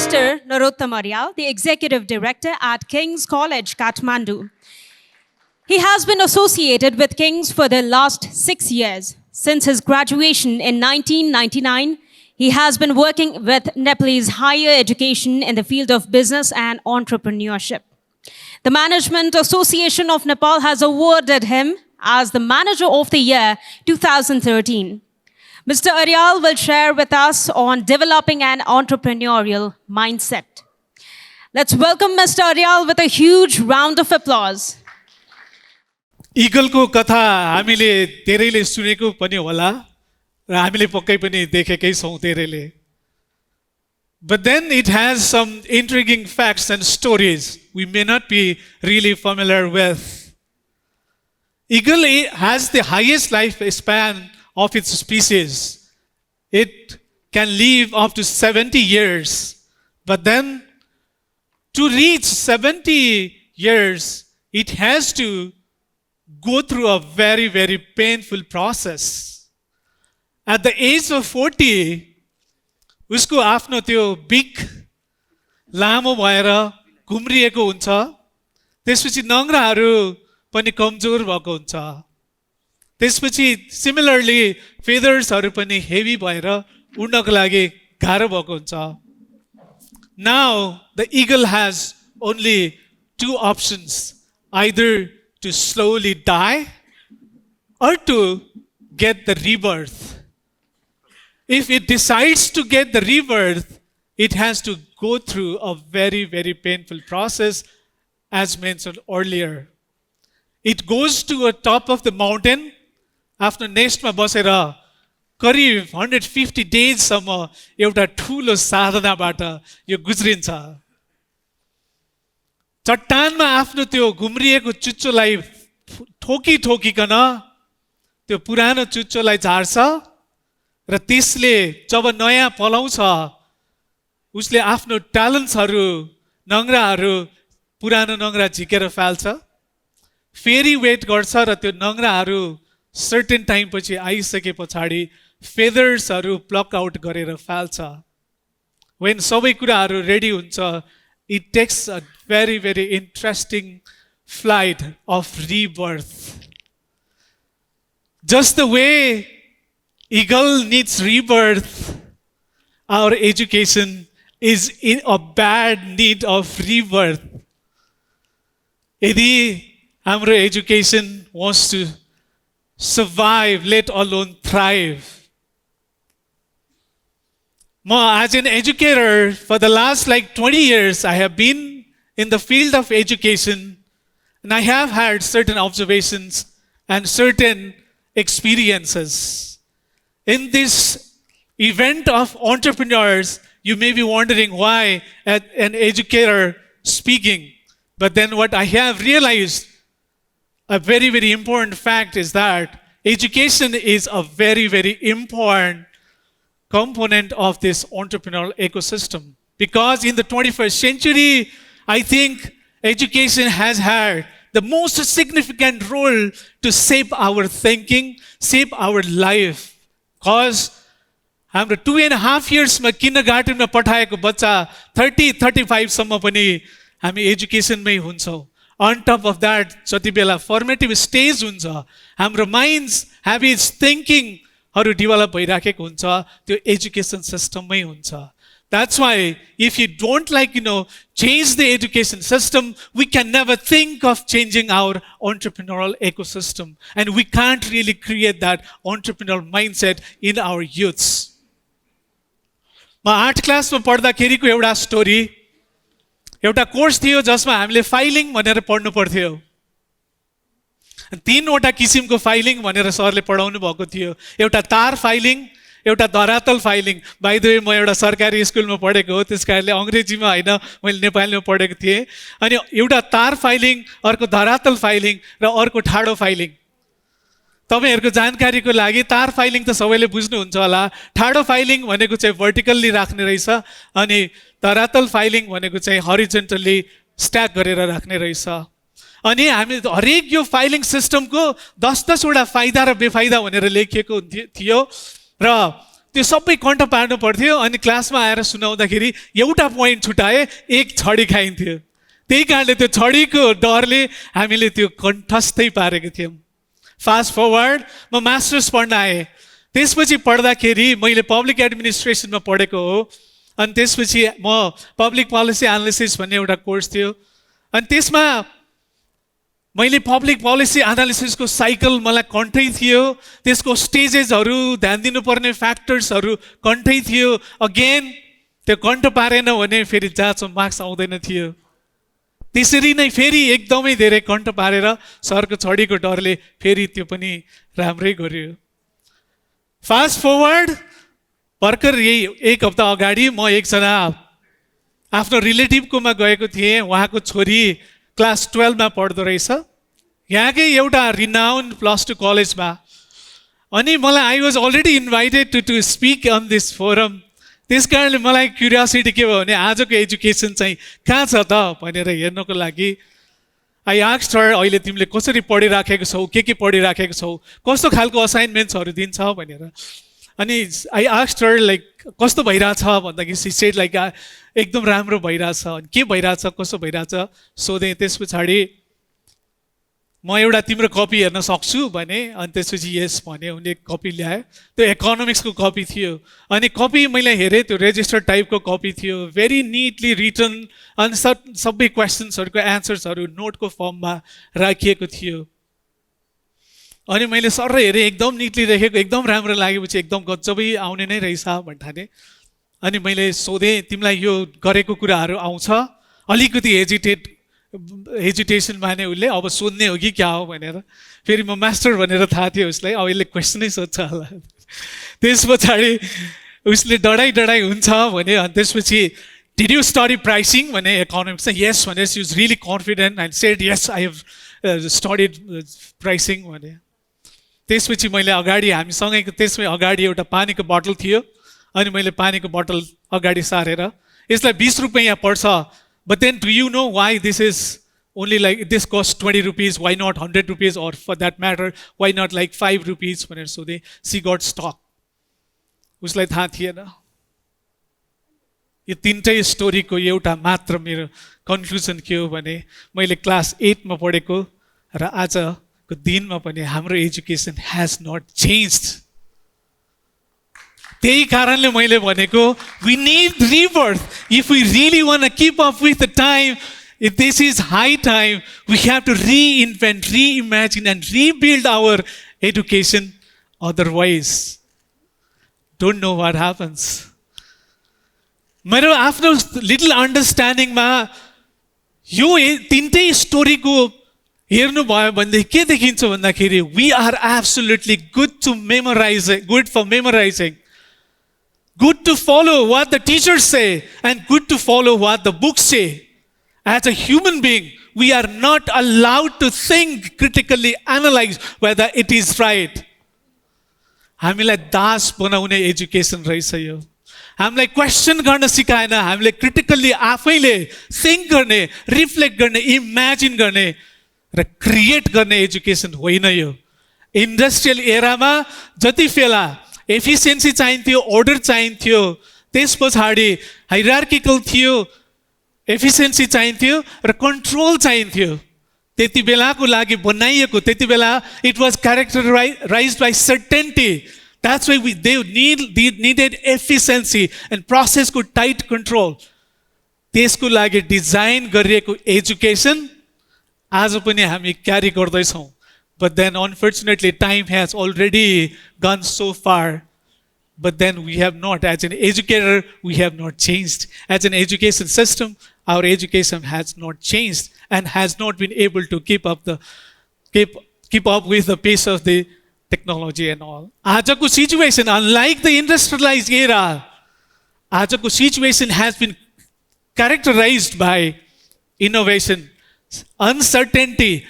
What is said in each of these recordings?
Mr. Narottam Aryal, the Executive Director at King's College, Kathmandu. He has been associated with King's for the last 6 years. Since his graduation in 1999, he has been working with Nepalese higher education in the field of business and entrepreneurship. The Management Association of Nepal has awarded him as the Manager of the Year 2013. Mr. Aryal will share with us on developing an entrepreneurial mindset. Let's welcome Mr. Aryal with a huge round of applause. Eagle को कथा हामीले धेरैले सुनेको पनि होला र हामीले पक्कै पनि देखेकै छौं धेरैले. But then it has some intriguing facts and stories we may not be really familiar with. Eagle has the highest lifespan of its species. It can live up to 70 years. But then to reach 70 years, it has to go through a very, very painful process. At the age of 40, उसको आफ्नो त्यो बिक लामो भएर घुम्रिएको हुन्छ. त्यसपछि नङ्ग्राहरू पनि कमजोर भएको हुन्छ. त्यसपछि सिमिलरली फेदर्सहरू पनि हेभी भएर उड्नको लागि गाह्रो भएको हुन्छ. Now the eagle has only two options, either to slowly die or to get the rebirth. If it decides to get the rebirth, it has to go through a very, very painful process, as mentioned earlier. It goes to the top of the mountain. After नेस्टमा बसेर करिब 150 days सम्म एउटा ठूलो साधनाबाट यो गुज्रिन्छ. चट्टानमा आफ्नो त्यो घुम्रिएको चुच्चोलाई ठोकिकन त्यो पुरानो चुच्चोलाई झार्छ र त्यसले जब नयाँ पलाउँछ उसले आफ्नो ट्यालेन्ट्सहरू नङ्ग्राहरू पुरानो नङ्ग्रा झिकेर फाल्छ. फेरि वेट गर्छ र त्यो नङ्ग्राहरू सर्टेन टाइम पछि आइसके पछाडि फेदर्सहरू प्लक आउट गरेर फाल्छ. When सबै कुराहरू रेडी हुन्छ, it takes a very, very interesting flight of rebirth. Just the way eagle needs rebirth, our education is in a bad need of rebirth. यदि हाम्रो education wants to survive, let alone thrive. As an educator, for the last 20 years, I have been in the field of education and I have had certain observations and certain experiences. In this event of entrepreneurs, you may be wondering why an educator speaking. But then what I have realized, a very, very important fact is that education is a very, very important component of this entrepreneurial ecosystem. Because in the 21st century, I think education has had the most significant role to shape our thinking, shape our life. Because हाम्रो 2.5 years मा kindergarten मा पठाएको बच्चा 30-35 सम्म पनि हामी एजुकेसनमै हुन्छौं. On top of that, जति बेला formative stage हुन्छ, हाम्रो minds, habits, thinking हरू डेभलप भइराखेको हुन्छ, त्यो एजुकेसन सिस्टममै हुन्छ. That's why if you don't change the education system, we can never think of changing our entrepreneurial ecosystem. And we can't really create that entrepreneurial mindset in our youths. म 8 क्लासमा पढ्दाखेरिको एउटा story, एउटा course थियो जसमा हामीले filing भनेर पढ्नु पर्थ्यो. 3वटा किसिमको फाइलिङ भनेर सरले पढाउनु भएको थियो. एउटा तार फाइलिङ, एउटा धरातल फाइलिङ. बाइ द वे म एउटा सरकारी स्कुलमा पढेको हो, त्यसकारणले अंग्रेजीमा हैन मैले नेपालीमा पढेको थिएँ. अनि एउटा तार फाइलिङ, अर्को धरातल फाइलिङ र अर्को ठाडो फाइलिङ. तपाईहरुको जानकारीको लागि तार फाइलिङ त सबैले बुझ्नुहुन्छ होला. ठाडो फाइलिङ भनेको चाहिँ भर्टिकल्ली राख्ने रहेछ अनि धरातल फाइलिङ भनेको चाहिँ हरिजन्टली स्ट्याक गरेर राख्ने रहेछ. अनि हामी हरेक यो फाइलिङ सिस्टमको 10-10 वटा फाइदा र बेफाइदा भनेर लेखिएको थियो र त्यो सबै कन्ठ पार्नु पर्थ्यो अनि क्लासमा आएर सुनाउँदाखेरि एउटा पोइन्ट छुटाए एक छडी खाइन्थ्यो। त्यही कारणले त्यो छडीको डरले हामीले त्यो कन्ठस्थै पारेको थियौँ। फास्ट फरवर्ड म मास्टर्स पढ्न आएँ। त्यसपछि पढ्दाखेरि मैले पब्लिक एडमिनिस्ट्रेसनमा पढेको हो अनि त्यसपछि म पब्लिक पोलिसी एनालिसिस भन्ने एउटा कोर्स थियो अनि त्यसमा मैले पब्लिक पोलिसी एनालिसिसको साइकल मलाई कन्ठै थियो, त्यसको स्टेजेसहरू ध्यान दिनुपर्ने फ्याक्टर्सहरू कन्ठै थियो। अगेन त्यो कन्ठ पारेन भने फेरि जाँचमा मार्क्स आउँदैन थियो। त्यसरी नै फेरि एकदमै धेरै कन्ठ पारेर सरको छडीको डरले फेरि त्यो पनि राम्रै गर्यो। फास्ट फरवर्ड भर्खर यही एक हप्ता अगाडि म एकजना आफ्नो रिलेटिभकोमा गएको थिएँ। उहाँको छोरी क्लास 12 मा पढ्दो रहेछ, यहाँकै एउटा रिनाउन्ड +2 कलेजमा। अनि मलाई I was already invited to speak on this forum. त्यस कारणले मलाई क्युरियोसिटी के भयो भने आजको एजुकेसन चाहिँ कहाँ छ त भनेर हेर्नको लागि आई आस्क्ड हर, अहिले तिमीले कसरी पढिराखेको छौ, के पढिराखेको छौ, कस्तो खालको असाइनमेन्ट्सहरू दिन्छ भनेर। अनि आई आस्क्ड हर लाइक कस्तो भइरहेछ भन्दाखेरि सी सेड लाइक एकदम राम्रो भइरहेछ। अनि के भइरहेछ, कसो भइरहेछ सोधेँ। त्यस पछाडि म एउटा तिम्रो कपी हेर्न सक्छु भने अनि त्यसपछि यस भने उनले कपी ल्यायो। त्यो इकोनोमिक्सको कपी थियो अनि कपी मैले हेरेँ, त्यो रेजिस्टर्ड टाइपको कपी थियो, भेरी निटली रिटन अनि सबै क्वेसन्सहरूको एन्सर्सहरू नोटको फर्ममा राखिएको थियो। अनि मैले सर हेरेँ, एकदम निटली लेखेको, एकदम राम्रो लागेपछि एकदम गजबै आउने नै रहेछ भन्ठाने। अनि मैले सोधेँ तिमीलाई यो गरेको कुराहरू आउँछ? अलिकति हेजिटेसन माने उसले, अब सोध्ने हो कि क्या हो भनेर। फेरि म मास्टर भनेर थाहा थियो उसलाई, अब यसले क्वेसनै सोध्छ होला। त्यस पछाडि उसले डराइ हुन्छ भने अनि त्यसपछि डिड यु स्टडी प्राइसिङ भने इकोनोमिक्स, यस भने she was really confident and shed yes I have studied pricing भने। त्यसपछि मैले अगाडि हामीसँगैको त्यसमै अगाडि एउटा पानीको बोतल थियो अनि मैले पानीको बोतल अगाडि सारेर यसलाई 20 रुपैयाँ पर्छ, but then do you know why this is only like this costs 20 rupees, why not 100 rupees, or for that matter why not like 5 rupees भनेर सोधे। she got stuck, उसलाई थाहा थिएन। यो तीनटै स्टोरीको एउटा मात्र मेरो कन्क्लुजन के हो भने मैले क्लास 8 मा पढेको र आजको दिनमा पनि हाम्रो एजुकेसन हैज नट चेन्ज्ड। त्यही कारणले मैले भनेको we need rebirth if we really want to keep up with the time. If this is high time, we have to reinvent, reimagine and rebuild our education. Otherwise, don't know what happens. मेरो आफ्नो little अन्डरस्ट्यान्डिङमा यो तीनटै स्टोरीको हेर्नु भयो भनेदेखि के देखिन्छ भन्दाखेरि we are absolutely good to memorize, good for memorizing, good to follow what the teachers say and good to follow what the books say. As a human being, we are not allowed to think critically, analyze whether it is right. हामीलाई दास बनाउने education रहेछ यो। हामीलाई question गर्न सिकाएन, हामीले critically आफैले think गर्ने, reflect गर्ने, इमेजिन गर्ने र क्रिएट गर्ने एजुकेसन होइन यो। इन्डस्ट्रियल एरामा जति बेला एफिसियन्सी चाहिन्थ्यो, अर्डर चाहिन्थ्यो, त्यस पछाडि हाइरार्किकल थियो, एफिसियन्सी चाहिन्थ्यो र कन्ट्रोल चाहिन्थ्यो। त्यति बेलाको लागि बनाइएको, त्यति बेला it was characterised by certainty. That's why they needed efficiency and process को tight control. त्यसको लागि डिजाइन गरिएको एजुकेसन आज पनि हामी क्यारी गर्दैछौँ। But then unfortunately time has already gone so far. But then we have not, as an educator, we have not changed. As an education system, our education has not changed and has not been able to keep up with the pace of the technology and all. आजको situation, unlike the industrialized era, आजको situation has been characterized by innovation, uncertainty,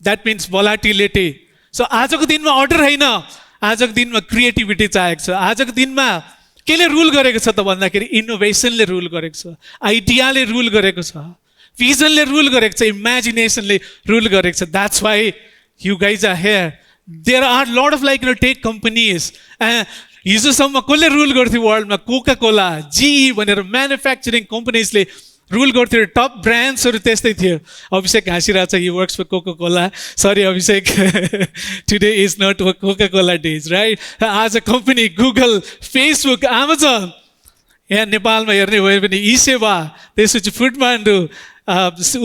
that means volatility. So आजको दिनमा order हैन, आजको दिनमा creativity चाहिएको छ। आजको दिनमा केले रुल गरेको छ त भन्दाखेरि इनोभेसनले रुल गरेको छ, आइडियाले रुल गरेको छ, visionले रुल गरेको छ, imaginationले रुल गरेको छ। That's why you guys are here. There are a lot of tech companies हिजोसम्म कसले रुल गर्थ्यो वर्ल्डमा? कोका कोला, जिई भनेर म्यानुफ्याक्चरिङ कम्पनीजले रुल गर्थ्यो. टप ब्रान्ड्सहरू त्यस्तै थियो. अभिषेक हाँसिरहेको छ, he works for Coca Cola. Sorry Abhishek, today is not Coca Cola days, right? आज कम्पनी गुगल, फेसबुक, एमाजोन, यहाँ नेपालमा हेर्ने भयो भने ई सेवा, त्यसपछि फुडमान्डु,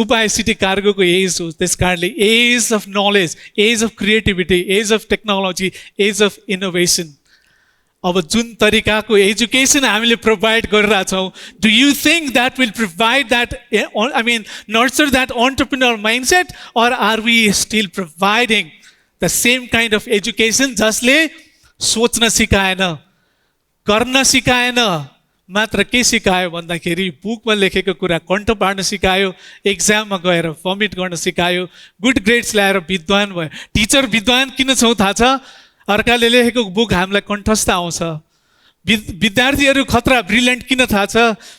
उपाय सिटी कार्गोको एज हो. त्यस कारणले age of knowledge, age of creativity, age of technology, age of innovation. अब जुन तरिकाको एजुकेसन हामीले प्रोभाइड गरिरहेछौँ, do you think that will provide that, nurture that entrepreneur mindset, or are we still providing the same kind of education जसले सोच्न सिकाएन, गर्न सिकाएन, मात्र के सिकायो भन्दाखेरि बुकमा लेखेको कुरा कण्ठ पार्न सिकायो, एक्जाममा गएर फर्मिट गर्न सिकायो, गुड ग्रेड्स ल्याएर विद्वान भयो. टिचर विद्वान किन छौँ थाहा छ? अर्काले लेखेको बुक हामीलाई कण्ठस्थ आउँछ. विद्यार्थीहरू खतरा ब्रिलियन्ट किन थाहा छ?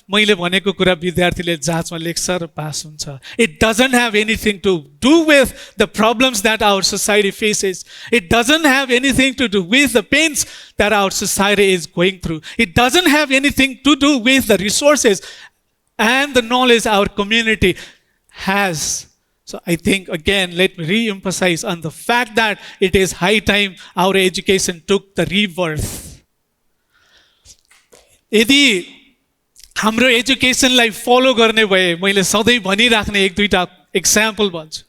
मैले भनेको कुरा विद्यार्थीले जाँचमा लेख्छ र पास हुन्छ. It doesn't have anything to do with the problems that our society faces. It doesn't have anything to do with the pains that our society is going through. It doesn't have anything to do with the resources and the knowledge our community has. So I think, again, let me re-emphasize on the fact that it is high time our education took the rebirth. यदि हाम्रो एजुकेसनलाई follow गर्ने भए, मैले सधैँ भनिराख्ने एक दुईटा example भन्छु.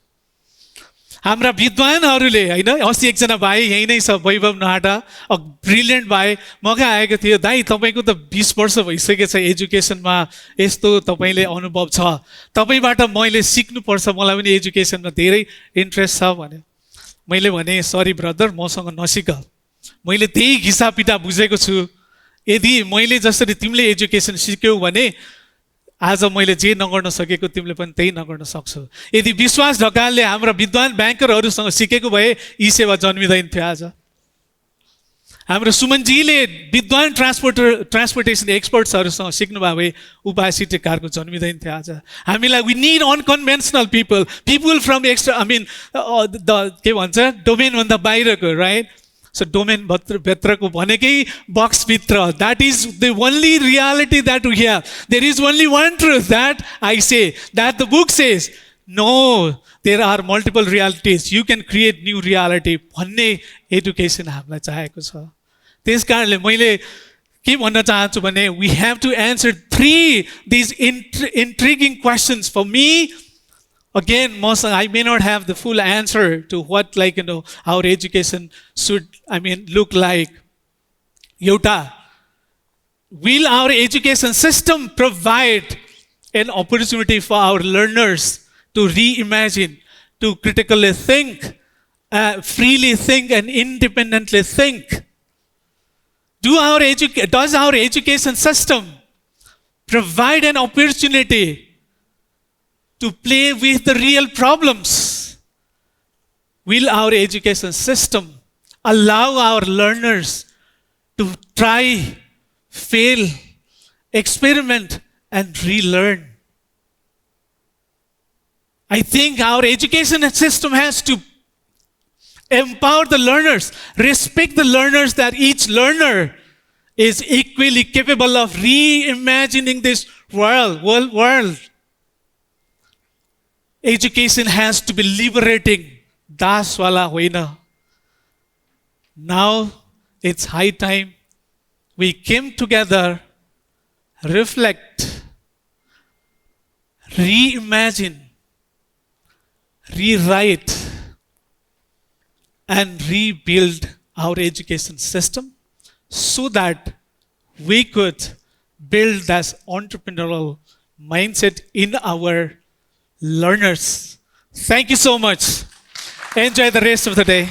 हाम्रा विद्वानहरूले, होइन, अस्ति एकजना भाइ यहीँ नै छ, वैभव नहाटा, ब्रिलियन्ट भाइ, म कहाँ आएको थियो, दाइ तपाईँको त 20 वर्ष भइसकेको छ एजुकेसनमा, यस्तो तपाईँले अनुभव छ, तपाईँबाट मैले सिक्नुपर्छ, मलाई पनि एजुकेसनमा धेरै इन्ट्रेस्ट छ भने. मैले भने सरी ब्रदर, मसँग नसिक, मैले त्यही घिसापिटा बुझेको छु. यदि मैले जसरी तिमीले एजुकेसन सिक्यौ भने आज मैले जे नगर्न सकेको तिमीले पनि त्यही नगर्न सक्छौ. यदि विश्वास ढकालले हाम्रा विद्वान ब्याङ्करहरूसँग सिकेको भए यी सेवा जन्मिँदैन थियो. आज हाम्रो सुमनजीले विद्वान ट्रान्सपोर्टेसन एक्सपर्ट्सहरूसँग सिक्नुभयो भए उपाय सिटी कारको जन्मिँदैन थियो. आज हामीलाई we need unconventional people from extra, the के भन्छ, डोमेनभन्दा बाहिरको, राइट? So domain भित्रको भनेकै बक्सभित्र, that is the only reality that we have. There is only one truth that I say, that the book says. No, there are multiple realities. You can create new reality. भन्ने education हामीलाई चाहेको छ. त्यस कारणले मैले के भन्न चाहन्छु भने, we have to answer these intriguing questions. For me, again, I may not have the full answer to what, our education should, look like. Yota, will our education system provide an opportunity for our learners to reimagine, to critically think, freely think, and independently think? Does our education system provide an opportunity to play with the real problems? Will our education system allow our learners to try, fail, experiment, and relearn? I think our education system has to empower the learners, respect the learners, that each learner is equally capable of reimagining this world. Education has to be liberating. Daswala hoina. Now it's high time we came together, reflect, reimagine, rewrite, and rebuild our education system so that we could build that entrepreneurial mindset in our learners. Thank you so much. Enjoy the rest of the day.